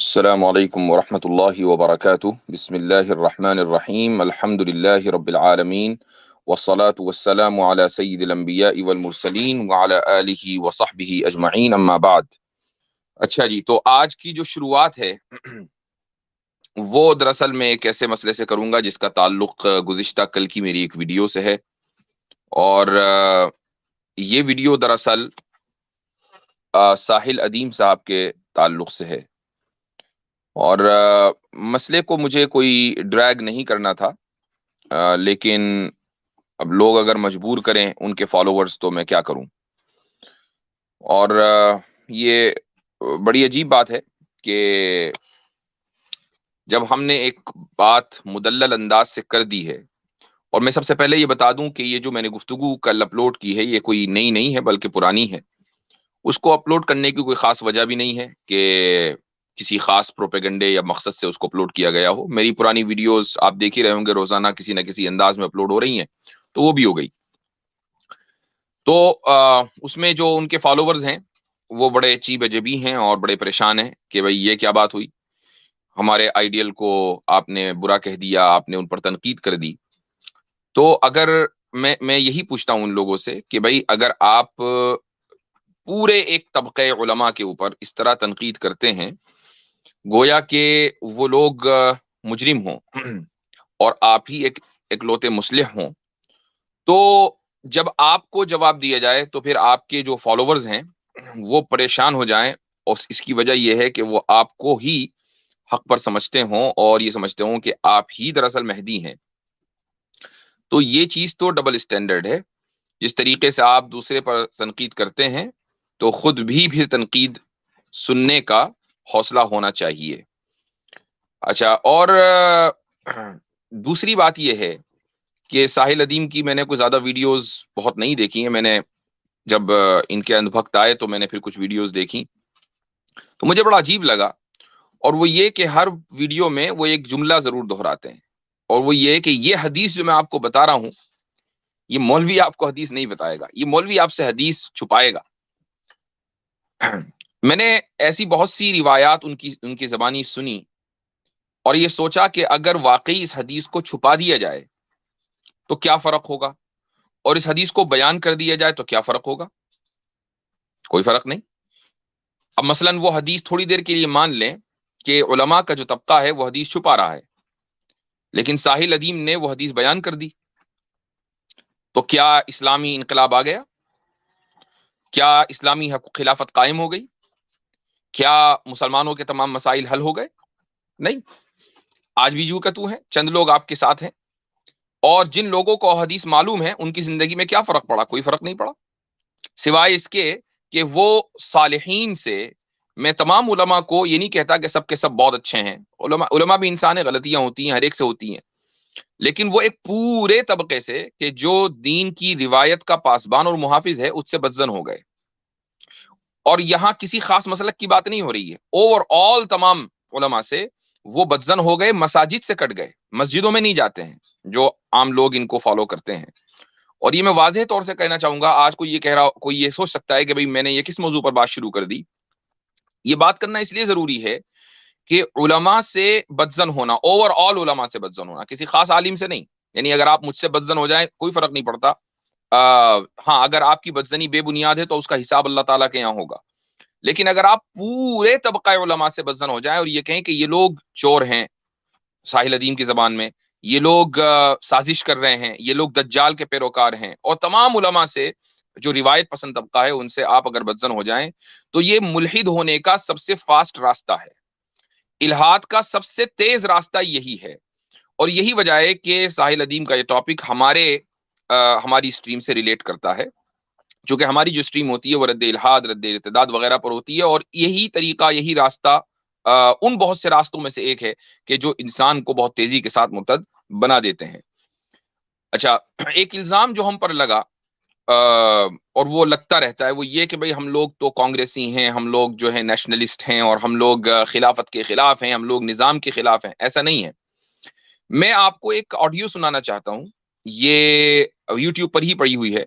السلام علیکم ورحمۃ اللہ وبرکاتہ۔ بسم اللہ الرحمن الرحیم، الحمد للہ رب العالمین، والصلاة والسلام علی سید الانبیاء والمرسلین وعلی آلہ وصحبہ اجمعین، اما بعد۔ اچھا جی، تو آج کی جو شروعات ہے وہ دراصل میں ایک ایسے مسئلے سے کروں گا جس کا تعلق گزشتہ کل کی میری ایک ویڈیو سے ہے، اور یہ ویڈیو دراصل ساحل ادیم صاحب کے تعلق سے ہے، اور مسئلے کو مجھے کوئی ڈریگ نہیں کرنا تھا، لیکن اب لوگ اگر مجبور کریں ان کے فالوورز تو میں کیا کروں۔ اور یہ بڑی عجیب بات ہے کہ جب ہم نے ایک بات مدلل انداز سے کر دی ہے، اور میں سب سے پہلے یہ بتا دوں کہ یہ جو میں نے گفتگو کل اپلوڈ کی ہے یہ کوئی نئی نہیں ہے بلکہ پرانی ہے، اس کو اپلوڈ کرنے کی کوئی خاص وجہ بھی نہیں ہے کہ کسی خاص پروپیگنڈے یا مقصد سے اس کو اپلوڈ کیا گیا ہو۔ میری پرانی ویڈیوز آپ دیکھ ہی رہے ہوں گے، روزانہ کسی نہ کسی انداز میں اپلوڈ ہو رہی ہیں، تو وہ بھی ہو گئی۔ تو اس میں جو ان کے فالوورز ہیں وہ بڑے چیب جبی ہیں اور بڑے پریشان ہیں کہ بھئی یہ کیا بات ہوئی، ہمارے آئیڈیل کو آپ نے برا کہہ دیا، آپ نے ان پر تنقید کر دی۔ تو اگر میں یہی پوچھتا ہوں ان لوگوں سے کہ بھئی اگر آپ پورے ایک طبقے علماء کے اوپر اس طرح تنقید کرتے ہیں گویا کہ وہ لوگ مجرم ہوں اور آپ ہی ایک اکلوتے مصلح ہوں، تو جب آپ کو جواب دیا جائے تو پھر آپ کے جو فالوورز ہیں وہ پریشان ہو جائیں، اور اس کی وجہ یہ ہے کہ وہ آپ کو ہی حق پر سمجھتے ہوں اور یہ سمجھتے ہوں کہ آپ ہی دراصل مہدی ہیں۔ تو یہ چیز تو ڈبل سٹینڈرڈ ہے۔ جس طریقے سے آپ دوسرے پر تنقید کرتے ہیں تو خود بھی پھر تنقید سننے کا حوصلہ ہونا چاہیے۔ اچھا، اور دوسری بات یہ ہے کہ ساحل ادیم کی میں نے کوئی زیادہ ویڈیوز بہت نہیں دیکھی ہیں۔ میں نے جب ان کے اندھ آئے تو میں نے پھر کچھ ویڈیوز دیکھی تو مجھے بڑا عجیب لگا، اور وہ یہ کہ ہر ویڈیو میں وہ ایک جملہ ضرور دہراتے ہیں، اور وہ یہ کہ یہ حدیث جو میں آپ کو بتا رہا ہوں، یہ مولوی آپ کو حدیث نہیں بتائے گا، یہ مولوی آپ سے حدیث چھپائے گا۔ میں نے ایسی بہت سی روایات ان کی زبانی سنی اور یہ سوچا کہ اگر واقعی اس حدیث کو چھپا دیا جائے تو کیا فرق ہوگا، اور اس حدیث کو بیان کر دیا جائے تو کیا فرق ہوگا؟ کوئی فرق نہیں۔ اب مثلا وہ حدیث تھوڑی دیر کے لیے مان لیں کہ علماء کا جو طبقہ ہے وہ حدیث چھپا رہا ہے، لیکن ساحل ادیم نے وہ حدیث بیان کر دی، تو کیا اسلامی انقلاب آ گیا؟ کیا اسلامی خلافت قائم ہو گئی؟ کیا مسلمانوں کے تمام مسائل حل ہو گئے؟ نہیں، آج بھی جو کا تو ہے، چند لوگ آپ کے ساتھ ہیں، اور جن لوگوں کو حدیث معلوم ہے ان کی زندگی میں کیا فرق پڑا؟ کوئی فرق نہیں پڑا، سوائے اس کے کہ وہ صالحین سے، میں تمام علماء کو یہ نہیں کہتا کہ سب کے سب بہت اچھے ہیں، علماء بھی انسان ہیں، غلطیاں ہوتی ہیں، ہر ایک سے ہوتی ہیں، لیکن وہ ایک پورے طبقے سے کہ جو دین کی روایت کا پاسبان اور محافظ ہے اس سے بدزن ہو گئے۔ اور یہاں کسی خاص مسلک کی بات نہیں ہو رہی ہے، اوور آل تمام علماء سے وہ بدزن ہو گئے، مساجد سے کٹ گئے، مسجدوں میں نہیں جاتے ہیں جو عام لوگ ان کو فالو کرتے ہیں۔ اور یہ میں واضح طور سے کہنا چاہوں گا، آج کوئی یہ سوچ سکتا ہے کہ بھئی میں نے یہ کس موضوع پر بات شروع کر دی۔ یہ بات کرنا اس لیے ضروری ہے کہ علماء سے بدزن ہونا، اوور آل علماء سے بدزن ہونا، کسی خاص عالم سے نہیں، یعنی اگر آپ مجھ سے بدزن ہو جائیں کوئی فرق نہیں پڑتا، ہاں اگر آپ کی بدزنی بے بنیاد ہے تو اس کا حساب اللہ تعالیٰ کے یہاں ہوگا، لیکن اگر آپ پورے طبقہ علماء سے بدزن ہو جائیں اور یہ کہیں کہ یہ لوگ چور ہیں، ساحل ادیم کی زبان میں یہ لوگ سازش کر رہے ہیں، یہ لوگ دجال کے پیروکار ہیں، اور تمام علماء سے جو روایت پسند طبقہ ہے ان سے آپ اگر بدزن ہو جائیں تو یہ ملحد ہونے کا سب سے فاسٹ راستہ ہے، الہاد کا سب سے تیز راستہ یہی ہے۔ اور یہی وجہ ہے کہ ساحل ادیم کا یہ ٹاپک ہماری اسٹریم سے ریلیٹ کرتا ہے، چونکہ ہماری جو اسٹریم ہوتی ہے وہ رد الہاد، رد ارتداد وغیرہ پر ہوتی ہے، اور یہی طریقہ، یہی راستہ ان بہت سے راستوں میں سے ایک ہے کہ جو انسان کو بہت تیزی کے ساتھ مرتد بنا دیتے ہیں۔ اچھا، ایک الزام جو ہم پر لگا اور وہ لگتا رہتا ہے وہ یہ کہ بھئی ہم لوگ تو کانگریسی ہیں، ہم لوگ جو ہے نیشنلسٹ ہیں، اور ہم لوگ خلافت کے خلاف ہیں، ہم لوگ نظام کے خلاف ہیں۔ ایسا نہیں ہے۔ میں آپ کو ایک آڈیو سنانا چاہتا ہوں، یہ یوٹیوب پر ہی پڑی ہوئی ہے،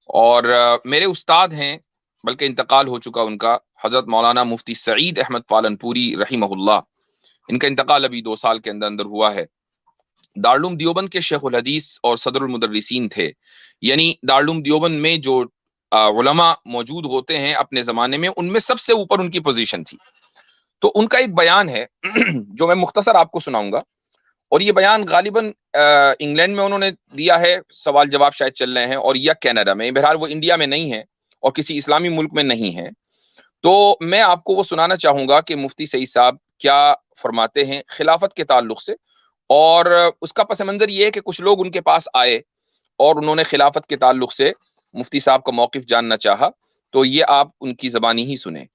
اور میرے استاد ہیں بلکہ انتقال ہو چکا ان کا، حضرت مولانا مفتی سعید احمد پالنپوری رحمہ اللہ، ان کا انتقال ابھی 2 سال کے اندر اندر ہوا ہے۔ دارالعلوم دیوبند کے شیخ الحدیث اور صدر المدرسین تھے، یعنی دارالعلوم دیوبند میں جو علماء موجود ہوتے ہیں اپنے زمانے میں، ان میں سب سے اوپر ان کی پوزیشن تھی۔ تو ان کا ایک بیان ہے جو میں مختصر آپ کو سناؤں گا، اور یہ بیان غالباً انگلینڈ میں انہوں نے دیا ہے، سوال جواب شاید چل رہے ہیں، اور یا کینیڈا میں، بہرحال وہ انڈیا میں نہیں ہے اور کسی اسلامی ملک میں نہیں ہے۔ تو میں آپ کو وہ سنانا چاہوں گا کہ مفتی سعید صاحب کیا فرماتے ہیں خلافت کے تعلق سے، اور اس کا پس منظر یہ ہے کہ کچھ لوگ ان کے پاس آئے اور انہوں نے خلافت کے تعلق سے مفتی صاحب کا موقف جاننا چاہا، تو یہ آپ ان کی زبانی ہی سنیں۔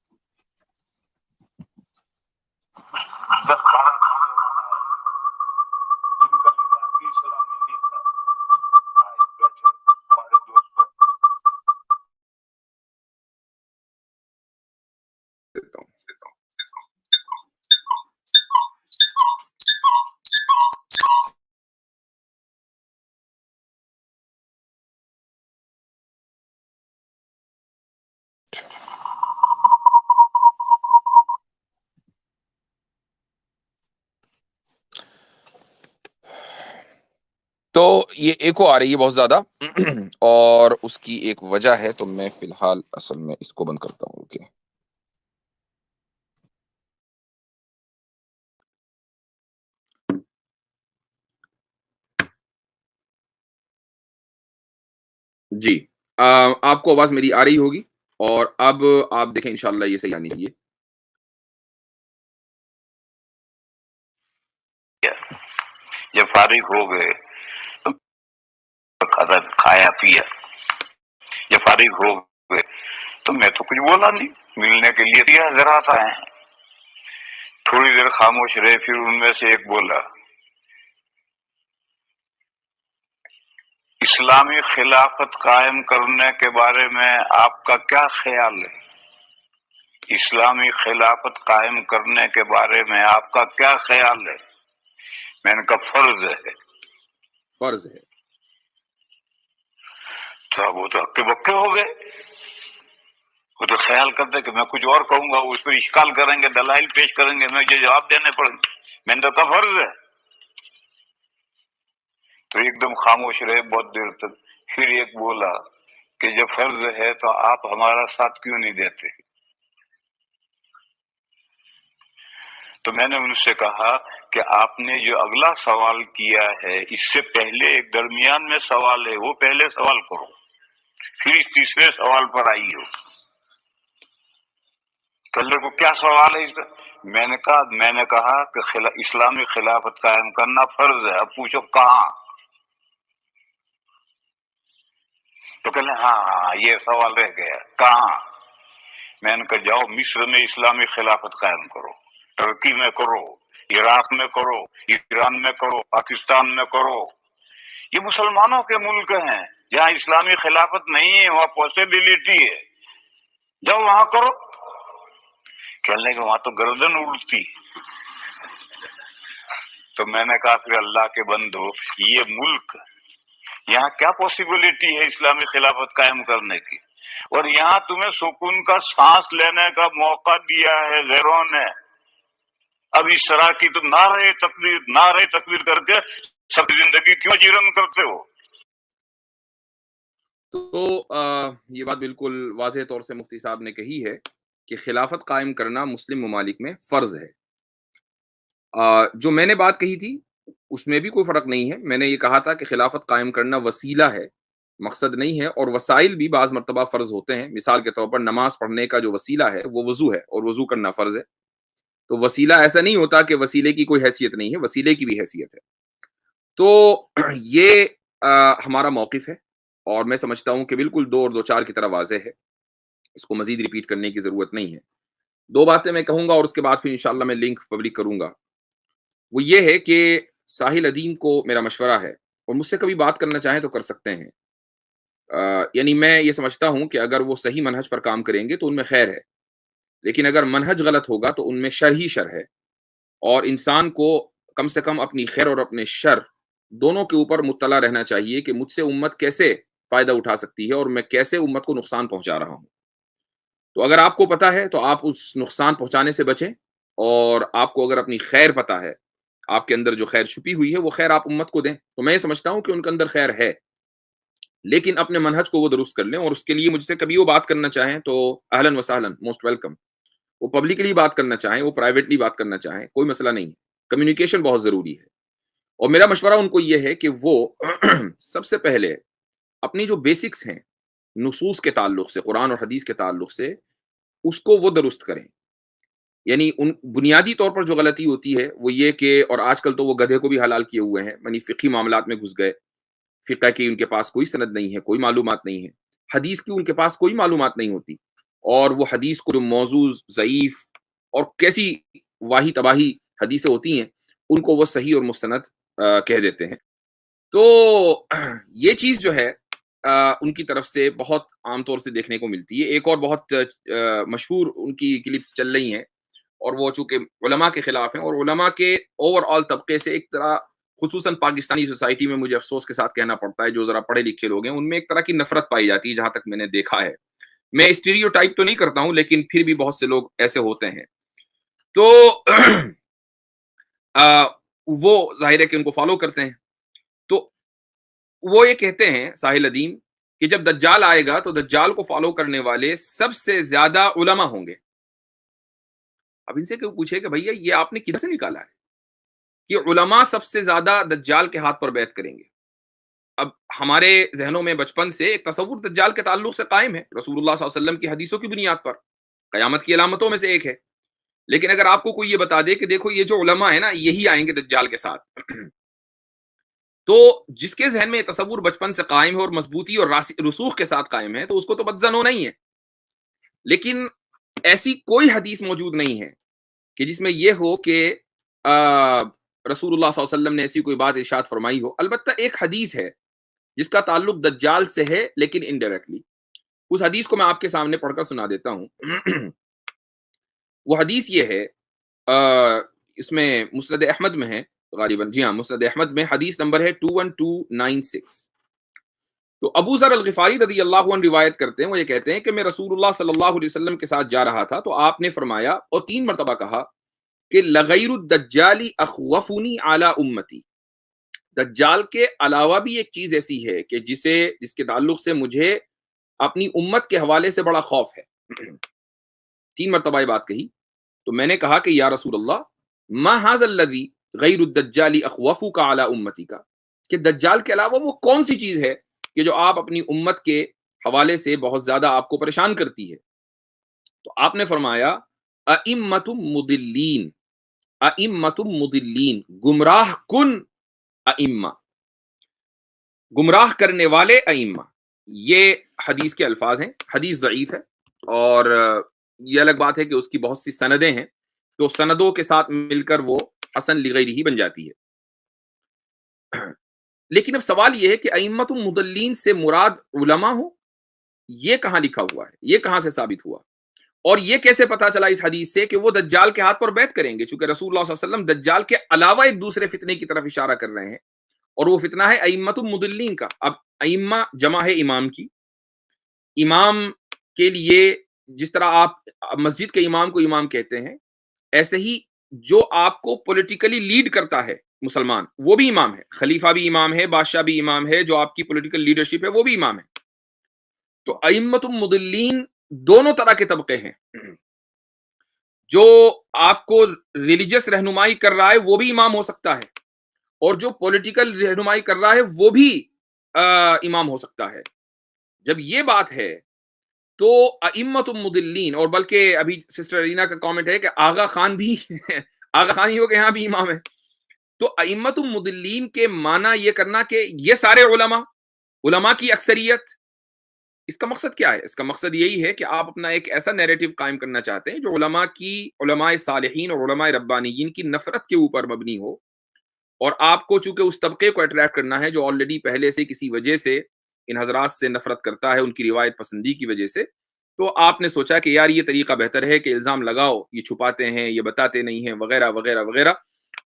تو یہ ایکو آ رہی ہے بہت زیادہ اور اس کی ایک وجہ ہے، تو میں فی الحال اصل میں اس کو بند کرتا ہوں۔ اوکے جی، آپ کو آواز میری آ رہی ہوگی، اور اب آپ دیکھیں انشاءاللہ یہ صحیح آنی چاہیے۔ جب فارغ ہو گئے تو کھایا پیا، جب فارغ ہو گئے تو میں تو کچھ بولا نہیں، ملنے کے لیے دیا حضرات آئے ہیں۔ تھوڑی دیر خاموش رہے، پھر ان میں سے ایک بولا، اسلامی خلافت قائم کرنے کے بارے میں آپ کا کیا خیال ہے؟ اسلامی خلافت قائم کرنے کے بارے میں آپ کا کیا خیال ہے؟ میں نے کہا فرض ہے۔ فرض ہے۔ تو وہ تو ہکے بکے ہو گئے، وہ تو خیال کرتے کہ میں کچھ اور کہوں گا، اس پر اشکال کریں گے، دلائل پیش کریں گے، مجھے جواب دینے پڑیں گے۔ میں نے کہا فرض ہے۔ تو ایک دم خاموش رہے بہت دیر تک، پھر ایک بولا کہ جب فرض ہے تو آپ ہمارا ساتھ کیوں نہیں دیتے؟ تو میں نے ان سے کہا کہ آپ نے جو اگلا سوال کیا ہے، اس سے پہلے ایک درمیان میں سوال ہے، وہ پہلے سوال کرو، پھر اس تیسرے سوال پر آئی ہو۔ کلر کو کیا سوال ہے اس کا؟ میں نے کہا کہ اسلامی خلافت قائم کرنا فرض ہے، اب پوچھو کہاں؟ تو کہنے ہاں یہ سوال رہ گیا، کہاں؟ میں نے کہا جاؤ مصر میں اسلامی خلافت قائم کرو، ترکی میں کرو، عراق میں کرو، ایران میں کرو، پاکستان میں کرو، یہ مسلمانوں کے ملک ہیں، جہاں اسلامی خلافت نہیں ہے وہاں پاسبلٹی ہے، جاؤ وہاں کرو۔ کہنے کہ وہاں تو گردن اڑتی۔ تو میں نے کہا پھر اللہ کے بندو، یہ ملک، یہاں کیا پاسبلٹی ہے اسلامی خلافت قائم کرنے کی؟ اور یہاں تمہیں سکون کا سانس لینے کا موقع دیا ہے غیروں نے، اب اس طرح کی تو نعرہ تکبیر کر کے سب زندگی کیوں جیرن کرتے ہو؟ تو یہ بات بالکل واضح طور سے مفتی صاحب نے کہی ہے کہ خلافت قائم کرنا مسلم ممالک میں فرض ہے۔ جو میں نے بات کہی تھی اس میں بھی کوئی فرق نہیں ہے، میں نے یہ کہا تھا کہ خلافت قائم کرنا وسیلہ ہے، مقصد نہیں ہے، اور وسائل بھی بعض مرتبہ فرض ہوتے ہیں۔ مثال کے طور پر نماز پڑھنے کا جو وسیلہ ہے وہ وضو ہے، اور وضو کرنا فرض ہے۔ تو وسیلہ ایسا نہیں ہوتا کہ وسیلے کی کوئی حیثیت نہیں ہے، وسیلے کی بھی حیثیت ہے۔ تو یہ ہمارا موقف ہے، اور میں سمجھتا ہوں کہ بالکل 2 اور 2 4 کی طرح واضح ہے، اس کو مزید ریپیٹ کرنے کی ضرورت نہیں ہے۔ 2 باتیں میں کہوں گا اور اس کے بعد پھر انشاءاللہ میں لنک پبلک کروں گا۔ وہ یہ ہے کہ ساحل ادیم کو میرا مشورہ ہے، اور مجھ سے کبھی بات کرنا چاہیں تو کر سکتے ہیں۔ یعنی میں یہ سمجھتا ہوں کہ اگر وہ صحیح منہج پر کام کریں گے تو ان میں خیر ہے، لیکن اگر منہج غلط ہوگا تو ان میں شر ہی شر ہے، اور انسان کو کم سے کم اپنی خیر اور اپنے شر دونوں کے اوپر مطلع رہنا چاہیے کہ مجھ سے امت کیسے فائدہ اٹھا سکتی ہے اور میں کیسے امت کو نقصان پہنچا رہا ہوں۔ تو اگر آپ کو پتا ہے تو آپ اس نقصان پہنچانے سے بچیں، اور آپ کو اگر اپنی خیر پتا ہے، آپ کے اندر جو خیر چھپی ہوئی ہے وہ خیر آپ امت کو دیں، تو میں یہ سمجھتا ہوں کہ ان کے اندر خیر ہے، لیکن اپنے منہج کو وہ درست کر لیں، اور اس کے لیے مجھ سے کبھی وہ بات کرنا چاہیں تو اہلاً و سہلاً، موسٹ ویلکم۔ وہ پبلکلی بات کرنا چاہیں، وہ پرائیویٹلی بات کرنا چاہیں، کوئی مسئلہ نہیں ہے، کمیونیکیشن بہت ضروری ہے۔ اور میرا مشورہ ان کو یہ ہے کہ وہ سب سے پہلے اپنی جو بیسکس ہیں نصوص کے تعلق سے، قرآن اور حدیث کے تعلق سے، اس کو وہ درست کریں۔ یعنی ان بنیادی طور پر جو غلطی ہوتی ہے وہ یہ کہ، اور آج کل تو وہ گدھے کو بھی حلال کیے ہوئے ہیں، یعنی فقہی معاملات میں گھس گئے، فقہ کی ان کے پاس کوئی سند نہیں ہے، کوئی معلومات نہیں ہے، حدیث کی ان کے پاس کوئی معلومات نہیں ہوتی، اور وہ حدیث کو جو موضوع، ضعیف اور کیسی واہی تباہی حدیثیں ہوتی ہیں ان کو وہ صحیح اور مستند کہہ دیتے ہیں۔ تو یہ چیز جو ہے ان کی طرف سے بہت عام طور سے دیکھنے کو ملتی ہے۔ ایک اور بہت مشہور ان کی کلپس چل رہی ہیں، اور وہ چونکہ علماء کے خلاف ہیں، اور علماء کے اوور آل طبقے سے ایک طرح، خصوصاً پاکستانی سوسائٹی میں مجھے افسوس کے ساتھ کہنا پڑتا ہے، جو ذرا پڑھے لکھے لوگ ہیں ان میں ایک طرح کی نفرت پائی جاتی ہے، جہاں تک میں نے دیکھا ہے۔ میں اسٹیریو ٹائپ تو نہیں کرتا ہوں، لیکن پھر بھی بہت سے لوگ ایسے ہوتے ہیں۔ تو وہ ظاہر ہے کہ ان کو فالو کرتے ہیں۔ تو وہ یہ کہتے ہیں ساحل ادیم کہ جب دجال آئے گا تو دجال کو فالو کرنے والے سب سے زیادہ علماء ہوں گے۔ اب ان سے کیوں پوچھے کہ بھیا یہ آپ نے کدھر سے نکالا ہے کہ علماء سب سے زیادہ دجال کے ہاتھ پر بیعت کریں گے؟ اب ہمارے ذہنوں میں بچپن سے ایک تصور دجال کے تعلق سے قائم ہے، رسول اللہ صلی اللہ علیہ وسلم کی حدیثوں کی بنیاد پر، قیامت کی علامتوں میں سے ایک ہے۔ لیکن اگر آپ کو کوئی یہ بتا دے کہ دیکھو یہ جو علماء ہیں نا یہی آئیں گے دجال کے ساتھ، تو جس کے ذہن میں یہ تصور بچپن سے قائم ہے اور مضبوطی اور رسوخ کے ساتھ قائم ہے، تو اس کو تو بدظن ہو نہیں ہے۔ لیکن ایسی کوئی حدیث موجود نہیں ہے کہ جس میں یہ ہو کہ رسول اللہ صلی اللہ علیہ وسلم نے ایسی کوئی بات ارشاد فرمائی ہو۔ البتہ ایک حدیث ہے جس کا تعلق دجال سے ہے، لیکن انڈائریکٹلی۔ اس حدیث کو میں آپ کے سامنے پڑھ کر سنا دیتا ہوں۔ وہ حدیث یہ ہے، اس میں مسند احمد میں ہے غالباً، جی ہاں مسند احمد میں، حدیث نمبر ہے 21296۔ تو ابو ذر الغفاری رضی اللہ عنہ روایت کرتے ہیں، وہ یہ کہتے ہیں کہ میں رسول اللہ صلی اللہ علیہ وسلم کے ساتھ جا رہا تھا، تو آپ نے فرمایا اور 3 مرتبہ کہا کہ لغیر الدجال اخوفنی علی امتی، دجال کے علاوہ بھی ایک چیز ایسی ہے کہ جس کے تعلق سے مجھے اپنی امت کے حوالے سے بڑا خوف ہے۔ 3 مرتبہ یہ بات کہی، تو میں نے کہا کہ یا رسول اللہ ما ھذا الذی غیر الدجال اخوفک علی امتی کا، کہ دجال کے علاوہ وہ کون سی چیز ہے کہ جو آپ اپنی امت کے حوالے سے بہت زیادہ آپ کو پریشان کرتی ہے؟ تو آپ نے فرمایا ائمۃ مضلین، ائمۃ مضلین، گمراہ کن ائمہ، گمراہ کرنے والے ائمہ۔ یہ حدیث کے الفاظ ہیں، حدیث ضعیف ہے، اور یہ الگ بات ہے کہ اس کی بہت سی سندیں ہیں، تو سندوں کے ساتھ مل کر وہ حسن لغیرہ ہی بن جاتی ہے۔ لیکن اب سوال یہ ہے کہ ائمۃ مضلین سے مراد علماء ہو، یہ کہاں لکھا ہوا ہے، یہ کہاں سے ثابت ہوا، اور یہ کیسے پتا چلا اس حدیث سے کہ وہ دجال کے ہاتھ پر بیعت کریں گے؟ چونکہ رسول اللہ صلی اللہ علیہ وسلم دجال کے علاوہ ایک دوسرے فتنے کی طرف اشارہ کر رہے ہیں، اور وہ فتنہ ہے ائمۃ مضلین کا۔ اب ائمہ جمع ہے امام کی، امام کے لیے جس طرح آپ مسجد کے امام کو امام کہتے ہیں، ایسے ہی جو آپ کو پولیٹیکلی لیڈ کرتا ہے مسلمان، وہ بھی امام ہے، خلیفہ بھی امام ہے، بادشاہ بھی امام ہے، جو آپ کی پولیٹیکل لیڈرشپ ہے وہ بھی امام ہے۔ تو ائمۃ مضلین دونوں طرح کے طبقے ہیں، جو آپ کو ریلیجس رہنمائی کر رہا ہے وہ بھی امام ہو سکتا ہے، اور جو پولیٹیکل رہنمائی کر رہا ہے وہ بھی امام ہو سکتا ہے۔ جب یہ بات ہے تو ائمۃ مضلین، اور بلکہ ابھی سسٹر ارینا کا کامنٹ ہے کہ آغا خان بھی آغا خان ہی ہو کہ یہاں بھی امام ہے، تو ائمۃ مضلین کے معنی یہ کرنا کہ یہ سارے علماء کی اکثریت، اس کا مقصد کیا ہے؟ اس کا مقصد یہی ہے کہ آپ اپنا ایک ایسا نیریٹو قائم کرنا چاہتے ہیں جو علماء صالحین اور علماء ربانیین کی نفرت کے اوپر مبنی ہو، اور آپ کو چونکہ اس طبقے کو اٹریکٹ کرنا ہے جو آلریڈی پہلے سے کسی وجہ سے ان حضرات سے نفرت کرتا ہے، ان کی روایت پسندی کی وجہ سے، تو آپ نے سوچا کہ یار یہ طریقہ بہتر ہے کہ الزام لگاؤ یہ چھپاتے ہیں، یہ بتاتے نہیں ہیں، وغیرہ وغیرہ وغیرہ،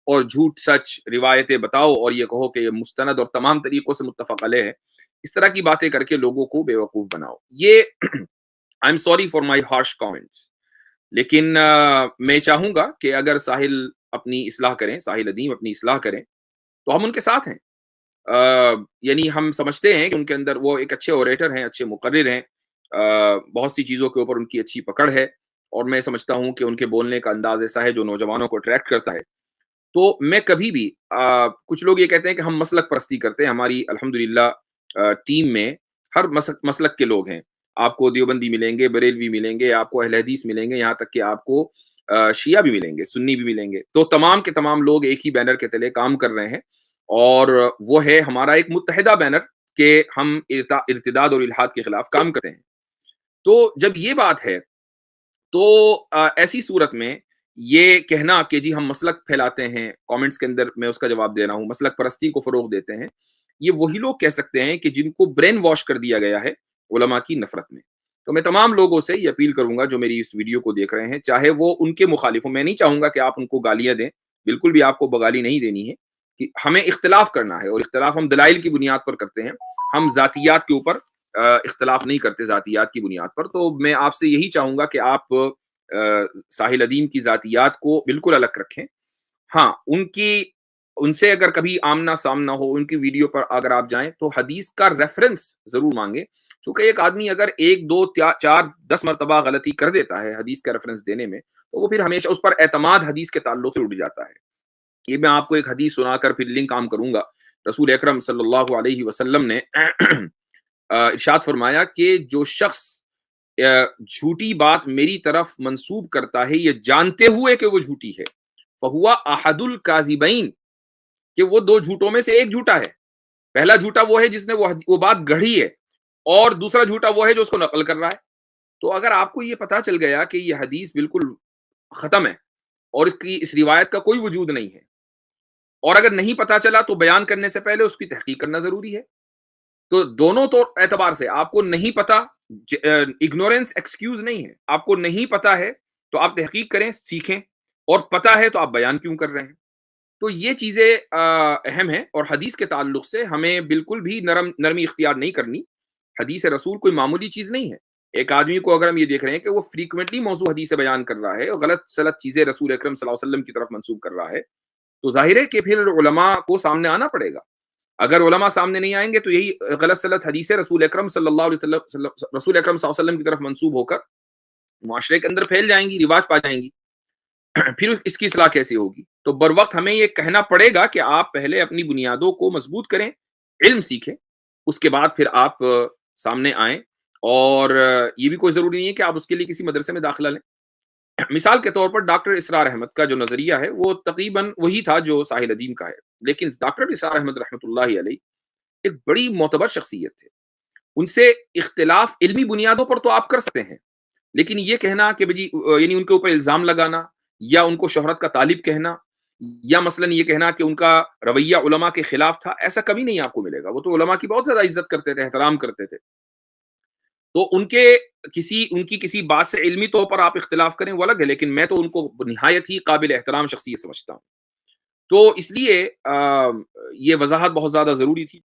اور جھوٹ سچ روایتیں بتاؤ اور یہ کہو کہ یہ مستند اور تمام طریقوں سے متفق علیہ ہے۔ اس طرح کی باتیں کر کے لوگوں کو بے وقوف بناؤ۔ یہ I am sorry for my harsh comments. لیکن میں چاہوں گا کہ اگر ساحل اپنی اصلاح کریں، ساحل ادیم اپنی اصلاح کریں، تو ہم ان کے ساتھ ہیں. یعنی ہم سمجھتے ہیں کہ ان کے اندر وہ ایک اچھے اوریٹر ہیں، اچھے مقرر ہیں، بہت سی چیزوں کے اوپر ان کی اچھی پکڑ ہے، اور میں سمجھتا ہوں کہ ان کے بولنے کا انداز ایسا ہے جو نوجوانوں کو اٹریکٹ کرتا ہے. تو میں کبھی بھی کچھ لوگ یہ کہتے ہیں کہ ہم مسلک پرستی کرتے ہیں. ہماری الحمدللہ ٹیم میں ہر مسلک کے لوگ ہیں. آپ کو دیوبندی ملیں گے، بریلوی ملیں گے، آپ کو اہل حدیث ملیں گے، یہاں تک کہ آپ کو شیعہ بھی ملیں گے، سنی بھی ملیں گے. تو تمام کے تمام لوگ ایک ہی بینر کے تلے کام کر رہے ہیں، اور وہ ہے ہمارا ایک متحدہ بینر کہ ہم ارتداد اور الحاد کے خلاف کام کرتے ہیں. تو جب یہ بات ہے تو ایسی صورت میں یہ کہنا کہ جی ہم مسلک پھیلاتے ہیں، کامنٹس کے اندر میں اس کا جواب دے رہا ہوں، مسلک پرستی کو فروغ دیتے ہیں، یہ وہی لوگ کہہ سکتے ہیں کہ جن کو برین واش کر دیا گیا ہے علماء کی نفرت میں. تو میں تمام لوگوں سے یہ اپیل کروں گا جو میری اس ویڈیو کو دیکھ رہے ہیں، چاہے وہ ان کے مخالف ہوں. میں نہیں چاہوں گا کہ آپ ان کو گالیاں دیں، بالکل بھی آپ کو بغالی نہیں دینی ہے. کہ ہمیں اختلاف کرنا ہے، اور اختلاف ہم دلائل کی بنیاد پر کرتے ہیں، ہم ذاتیات کے اوپر اختلاف نہیں کرتے، ذاتیات کی بنیاد پر. تو میں آپ سے یہی چاہوں گا کہ آپ ساحل ادیم کی ذاتیات کو بالکل الگ رکھیں. ہاں، ان سے اگر کبھی آمنا سامنا ہو، ان کی ویڈیو پر اگر آپ جائیں تو حدیث کا ریفرنس ضرور مانگیں. چونکہ ایک آدمی اگر 1 2 4 10 مرتبہ غلطی کر دیتا ہے حدیث کا ریفرنس دینے میں، تو وہ پھر ہمیشہ اس پر اعتماد حدیث کے تعلق سے اٹھ جاتا ہے. یہ میں آپ کو ایک حدیث سنا کر پھر لنک عام کروں گا. رسول اکرم صلی اللہ علیہ وسلم نے ارشاد فرمایا کہ جو شخص جھوٹی بات میری طرف منسوب کرتا ہے یہ جانتے ہوئے کہ وہ جھوٹی ہے، فہوا احد الکاذبین، کہ وہ 2 جھوٹوں میں سے ایک جھوٹا ہے. پہلا جھوٹا وہ ہے جس نے وہ بات گڑھی ہے، اور دوسرا جھوٹا وہ ہے جو اس کو نقل کر رہا ہے. تو اگر آپ کو یہ پتا چل گیا کہ یہ حدیث بالکل ختم ہے اور اس روایت کا کوئی وجود نہیں ہے، اور اگر نہیں پتا چلا تو بیان کرنے سے پہلے اس کی تحقیق کرنا ضروری ہے. تو دونوں تو اعتبار سے آپ کو نہیں پتا، اگنورینس ایکسکیوز نہیں ہے. آپ کو نہیں پتا ہے تو آپ تحقیق کریں، سیکھیں، اور پتا ہے تو آپ بیان کیوں کر رہے ہیں. تو یہ چیزیں اہم ہیں. اور حدیث کے تعلق سے ہمیں بالکل بھی نرمی اختیار نہیں کرنی. حدیث رسول کوئی معمولی چیز نہیں ہے. ایک آدمی کو اگر ہم یہ دیکھ رہے ہیں کہ وہ فریکوینٹلی موضوع حدیث بیان کر رہا ہے اور غلط سلط چیزیں رسول اکرم صلی اللہ علیہ وسلم کی طرف منسوب کر رہا ہے، تو ظاہر ہے کہ پھر علماء کو سامنے آنا پڑے گا. اگر علماء سامنے نہیں آئیں گے تو یہی غلط سلط حدیثیں رسول اکرم صلی اللہ علیہ وسلم کی طرف منسوب ہو کر معاشرے کے اندر پھیل جائیں گی، رواج پا جائیں گی. پھر اس کی اصلاح کیسے ہوگی؟ تو بر وقت ہمیں یہ کہنا پڑے گا کہ آپ پہلے اپنی بنیادوں کو مضبوط کریں، علم سیکھیں، اس کے بعد پھر آپ سامنے آئیں. اور یہ بھی کوئی ضروری نہیں ہے کہ آپ اس کے لیے کسی مدرسے میں داخلہ لیں. مثال کے طور پر ڈاکٹر اسرار احمد کا جو نظریہ ہے وہ تقریباً وہی تھا جو ساحل ادیم کا ہے. لیکن ڈاکٹر اسرار احمد رحمۃ اللہ علیہ ایک بڑی معتبر شخصیت تھے. ان سے اختلاف علمی بنیادوں پر تو آپ کر سکتے ہیں، لیکن یہ کہنا کہ یعنی ان کے اوپر الزام لگانا، یا ان کو شہرت کا طالب کہنا، یا مثلاً یہ کہنا کہ ان کا رویہ علماء کے خلاف تھا، ایسا کبھی نہیں آپ کو ملے گا. وہ تو علماء کی بہت زیادہ عزت کرتے تھے، احترام کرتے تھے. تو ان کی کسی بات سے علمی طور پر آپ اختلاف کریں وہ الگ ہے، لیکن میں تو ان کو نہایت ہی قابل احترام شخصیت سمجھتا ہوں. تو اس لیے یہ وضاحت بہت زیادہ ضروری تھی.